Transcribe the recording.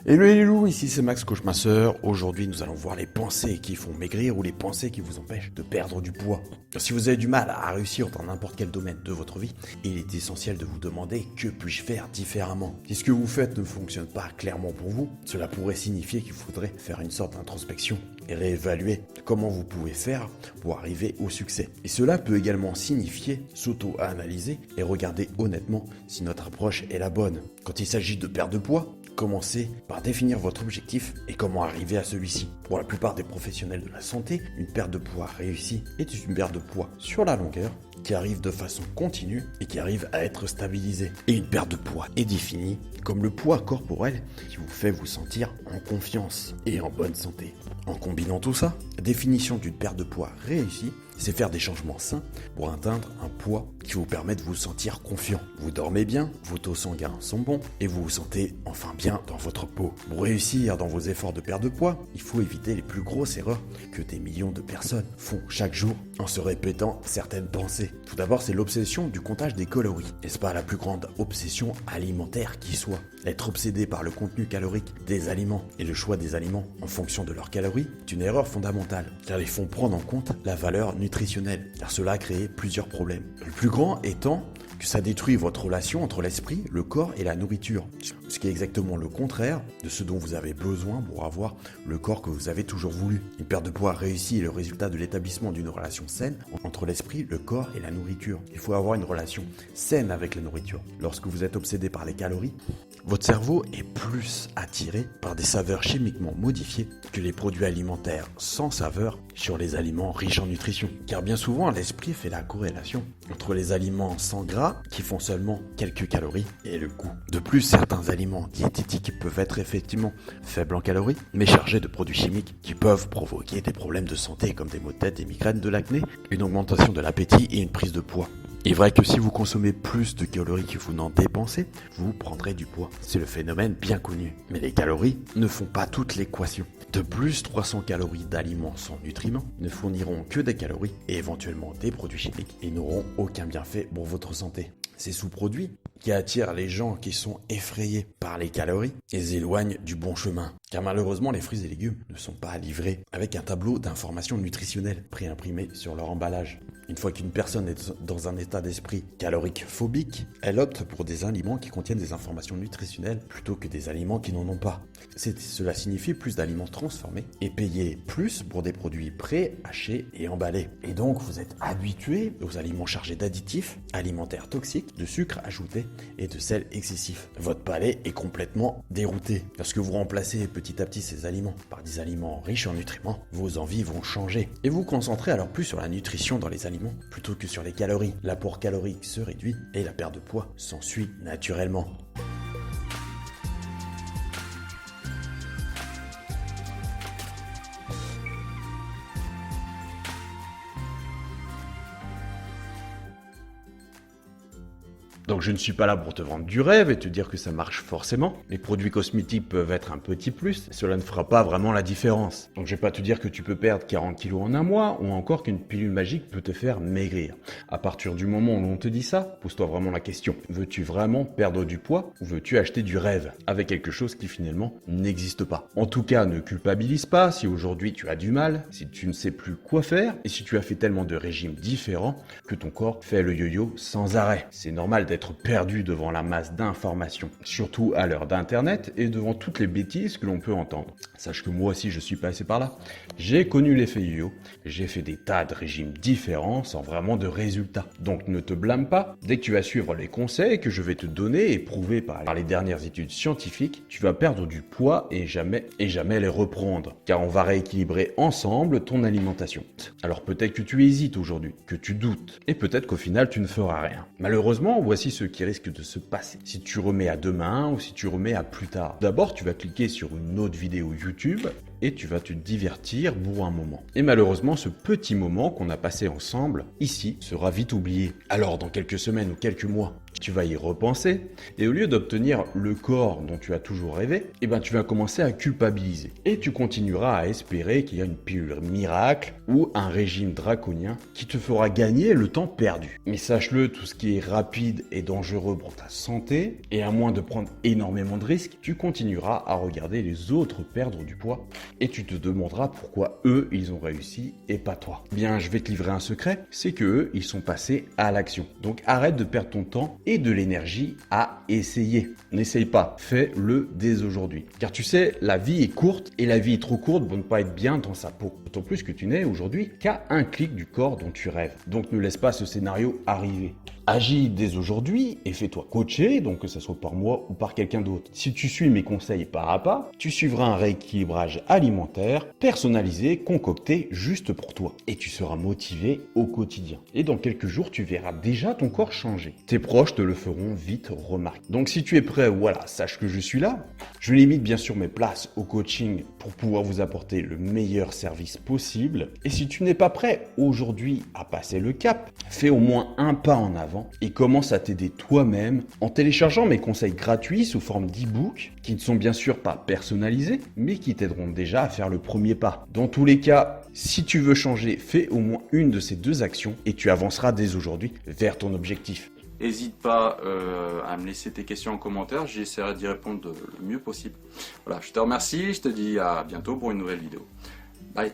Hello les loulous, ici c'est Max Coach Masseur. Aujourd'hui nous allons voir les pensées qui font maigrir ou les pensées qui vous empêchent de perdre du poids. Si vous avez du mal à réussir dans n'importe quel domaine de votre vie, il est essentiel de vous demander que puis-je faire différemment. Si ce que vous faites ne fonctionne pas clairement pour vous, cela pourrait signifier qu'il faudrait faire une sorte d'introspection et réévaluer comment vous pouvez faire pour arriver au succès. Et cela peut également signifier s'auto-analyser et regarder honnêtement si notre approche est la bonne. Quand il s'agit de perdre de poids, commencez par définir votre objectif et comment arriver à celui-ci. Pour la plupart des professionnels de la santé, une perte de poids réussie est une perte de poids sur la longueur qui arrive de façon continue et qui arrive à être stabilisée. Et une perte de poids est définie comme le poids corporel qui vous fait vous sentir en confiance et en bonne santé. En combinant tout ça, la définition d'une perte de poids réussie, c'est faire des changements sains pour atteindre un poids qui vous permet de vous sentir confiant. Vous dormez bien, vos taux sanguins sont bons et vous vous sentez enfin bien dans votre peau. Pour réussir dans vos efforts de perte de poids, il faut éviter les plus grosses erreurs que des millions de personnes font chaque jour en se répétant certaines pensées. Tout d'abord, c'est l'obsession du comptage des calories. N'est-ce pas la plus grande obsession alimentaire qui soit? Être obsédé par le contenu calorique des aliments et le choix des aliments en fonction de leurs calories est une erreur fondamentale, car ils font prendre en compte la valeur nutritionnelle, car cela a créé plusieurs problèmes. Le plus grand étant que ça détruit votre relation entre l'esprit, le corps et la nourriture, ce qui est exactement le contraire de ce dont vous avez besoin pour avoir le corps que vous avez toujours voulu. Une perte de poids réussie est le résultat de l'établissement d'une relation saine entre l'esprit, le corps et la nourriture. Il faut avoir une relation saine avec la nourriture. Lorsque vous êtes obsédé par les calories, votre cerveau est plus attiré par des saveurs chimiquement modifiées que les produits alimentaires sans saveur sur les aliments riches en nutrition. Car bien souvent, l'esprit fait la corrélation entre les aliments sans gras qui font seulement quelques calories et le goût. De plus, certains aliments diététiques peuvent être effectivement faibles en calories, mais chargés de produits chimiques qui peuvent provoquer des problèmes de santé comme des maux de tête, des migraines, de l'acné, une augmentation de l'appétit et une prise de poids. Il est vrai que si vous consommez plus de calories que vous n'en dépensez, vous prendrez du poids. C'est le phénomène bien connu. Mais les calories ne font pas toute l'équation. De plus, 300 calories d'aliments sans nutriments ne fourniront que des calories et éventuellement des produits chimiques et n'auront aucun bienfait pour votre santé. Ces sous-produits qui attirent les gens qui sont effrayés par les calories et les éloignent du bon chemin. Car malheureusement, les fruits et légumes ne sont pas livrés avec un tableau d'informations nutritionnelles préimprimé sur leur emballage. Une fois qu'une personne est dans un état d'esprit calorique phobique, elle opte pour des aliments qui contiennent des informations nutritionnelles plutôt que des aliments qui n'en ont pas. Cela signifie plus d'aliments transformés et payer plus pour des produits prêts, hachés et emballés. Et donc vous êtes habitué aux aliments chargés d'additifs, alimentaires toxiques, de sucre ajouté et de sel excessif. Votre palais est complètement dérouté. Lorsque vous remplacez petit à petit ces aliments par des aliments riches en nutriments, vos envies vont changer. Et vous concentrez alors plus sur la nutrition dans les aliments plutôt que sur les calories. L'apport calorique se réduit et la perte de poids s'ensuit naturellement. Donc je ne suis pas là pour te vendre du rêve et te dire que ça marche forcément. Les produits cosmétiques peuvent être un petit plus, cela ne fera pas vraiment la différence. Donc je vais pas te dire que tu peux perdre 40 kilos en un mois ou encore qu'une pilule magique peut te faire maigrir. À partir du moment où on te dit ça, pose-toi vraiment la question. Veux-tu vraiment perdre du poids ou veux-tu acheter du rêve avec quelque chose qui finalement n'existe pas? En tout cas, ne culpabilise pas si aujourd'hui tu as du mal, si tu ne sais plus quoi faire et si tu as fait tellement de régimes différents que ton corps fait le yo-yo sans arrêt. C'est normal d'être perdu devant la masse d'informations, surtout à l'heure d'internet et devant toutes les bêtises que l'on peut entendre. Sache que moi aussi je suis passé par là. J'ai connu l'effet yo-yo, j'ai fait des tas de régimes différents sans vraiment de résultats. Donc ne te blâme pas, dès que tu vas suivre les conseils que je vais te donner et prouvés par les dernières études scientifiques, tu vas perdre du poids et jamais les reprendre, car on va rééquilibrer ensemble ton alimentation. Alors peut-être que tu hésites aujourd'hui, que tu doutes, et peut-être qu'au final tu ne feras rien. Malheureusement, voici ce qui risque de se passer si tu remets à demain ou si tu remets à plus tard. D'abord, tu vas cliquer sur une autre vidéo YouTube et tu vas te divertir pour un moment. Et malheureusement, ce petit moment qu'on a passé ensemble ici sera vite oublié. Alors, dans quelques semaines ou quelques mois, Tu vas y repenser et au lieu d'obtenir le corps dont tu as toujours rêvé, eh ben tu vas commencer à culpabiliser. Et tu continueras à espérer qu'il y a une pilule miracle ou un régime draconien qui te fera gagner le temps perdu. Mais sache-le, tout ce qui est rapide et dangereux pour ta santé, et à moins de prendre énormément de risques, tu continueras à regarder les autres perdre du poids et tu te demanderas pourquoi eux ils ont réussi et pas toi. Bien, je vais te livrer un secret, c'est que eux ils sont passés à l'action. Donc arrête de perdre ton temps et de l'énergie à essayer. N'essaye pas, fais-le dès aujourd'hui. Car tu sais, la vie est courte et la vie est trop courte pour ne pas être bien dans sa peau. D'autant plus que tu n'es aujourd'hui qu'à un clic du corps dont tu rêves. Donc ne laisse pas ce scénario arriver. Agis dès aujourd'hui et fais-toi coacher, donc que ce soit par moi ou par quelqu'un d'autre. Si tu suis mes conseils pas à pas, tu suivras un rééquilibrage alimentaire personnalisé, concocté juste pour toi. Et tu seras motivé au quotidien. Et dans quelques jours, tu verras déjà ton corps changer. Tes proches te le feront vite remarquer. Donc si tu es prêt, voilà, sache que je suis là. Je limite bien sûr mes places au coaching pour pouvoir vous apporter le meilleur service possible. Et si tu n'es pas prêt aujourd'hui à passer le cap, fais au moins un pas en avant et commence à t'aider toi-même en téléchargeant mes conseils gratuits sous forme d'e-book qui ne sont bien sûr pas personnalisés mais qui t'aideront déjà à faire le premier pas. Dans tous les cas, si tu veux changer, fais au moins une de ces deux actions et tu avanceras dès aujourd'hui vers ton objectif. N'hésite pas à me laisser tes questions en commentaire, j'essaierai d'y répondre le mieux possible. Voilà, je te remercie, je te dis à bientôt pour une nouvelle vidéo. Bye.